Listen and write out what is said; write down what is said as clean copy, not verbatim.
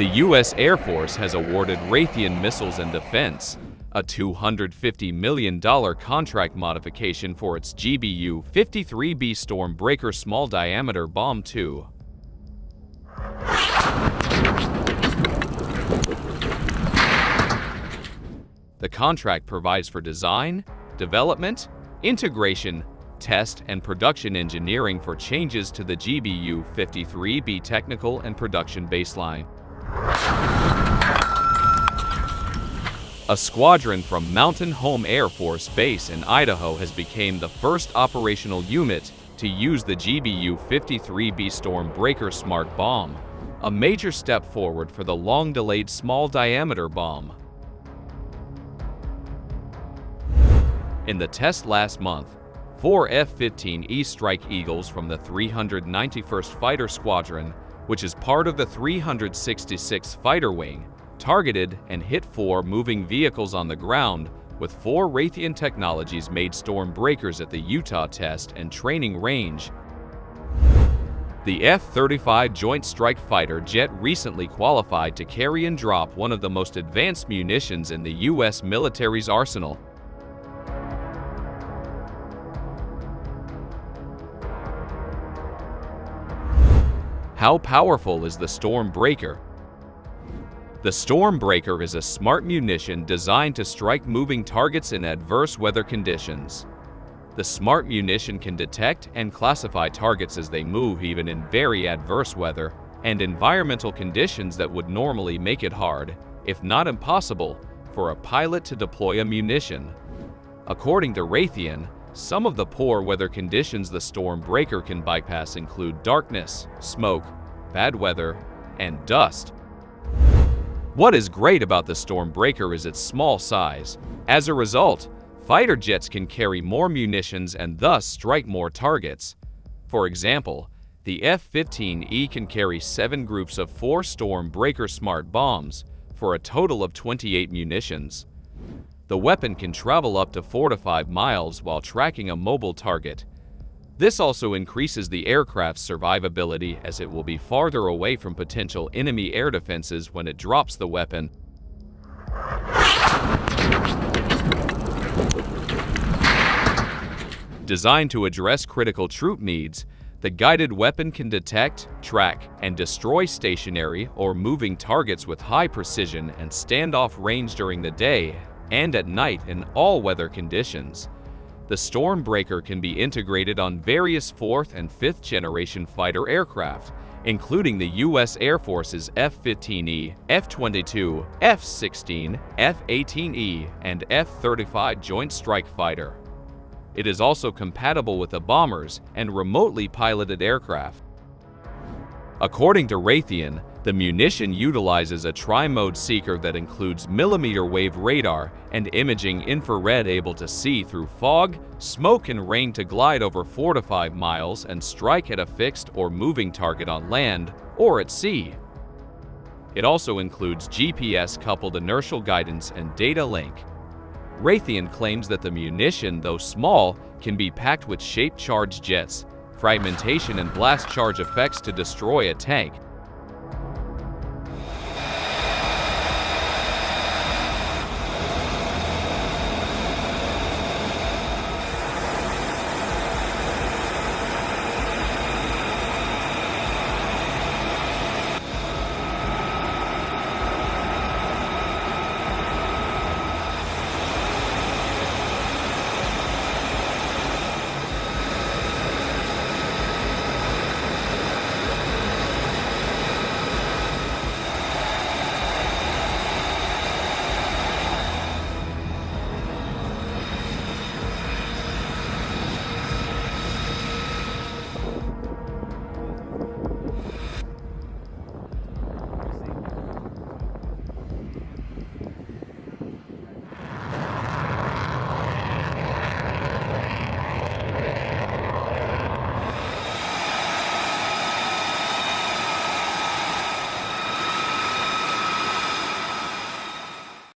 The U.S. Air Force has awarded Raytheon Missiles Defense a $250 million contract modification for its GBU-53B StormBreaker Small Diameter Bomb 2. The contract provides for design, development, integration, test, and production engineering for changes to the GBU-53B technical and production baseline. A squadron from Mountain Home Air Force Base in Idaho has become the first operational unit to use the GBU-53B StormBreaker Smart Bomb, a major step forward for the long-delayed small-diameter bomb. In the test last month, 4 F-15E Strike Eagles from the 391st Fighter Squadron, which is part of the 366th Fighter Wing, targeted and hit 4 moving vehicles on the ground with 4 Raytheon Technologies-made StormBreakers at the Utah Test and Training Range. The F-35 Joint Strike Fighter jet recently qualified to carry and drop one of the most advanced munitions in the U.S. military's arsenal. How powerful is the StormBreaker? The StormBreaker is a smart munition designed to strike moving targets in adverse weather conditions. The smart munition can detect and classify targets as they move even in very adverse weather and environmental conditions that would normally make it hard, if not impossible, for a pilot to deploy a munition. According to Raytheon, some of the poor weather conditions the StormBreaker can bypass include darkness, smoke, bad weather, and dust. What is great about the StormBreaker is its small size. As a result, fighter jets can carry more munitions and thus strike more targets. For example, the F-15E can carry 7 groups of 4 StormBreaker smart bombs for a total of 28 munitions. The weapon can travel up to 4 to 5 miles while tracking a mobile target. This also increases the aircraft's survivability as it will be farther away from potential enemy air defenses when it drops the weapon. Designed to address critical troop needs, the guided weapon can detect, track, and destroy stationary or moving targets with high precision and standoff range during the day and at night in all weather conditions. The StormBreaker can be integrated on various 4th and 5th generation fighter aircraft, including the U.S. Air Force's F-15E, F-22, F-16, F-18E, and F-35 Joint Strike Fighter. It is also compatible with the bombers and remotely piloted aircraft. According to Raytheon, the munition utilizes a tri-mode seeker that includes millimeter-wave radar and imaging infrared able to see through fog, smoke, and rain to glide over 4 to 5 miles and strike at a fixed or moving target on land or at sea. It also includes GPS-coupled inertial guidance and data link. Raytheon claims that the munition, though small, can be packed with shape-charged jets, fragmentation and blast charge effects to destroy a tank,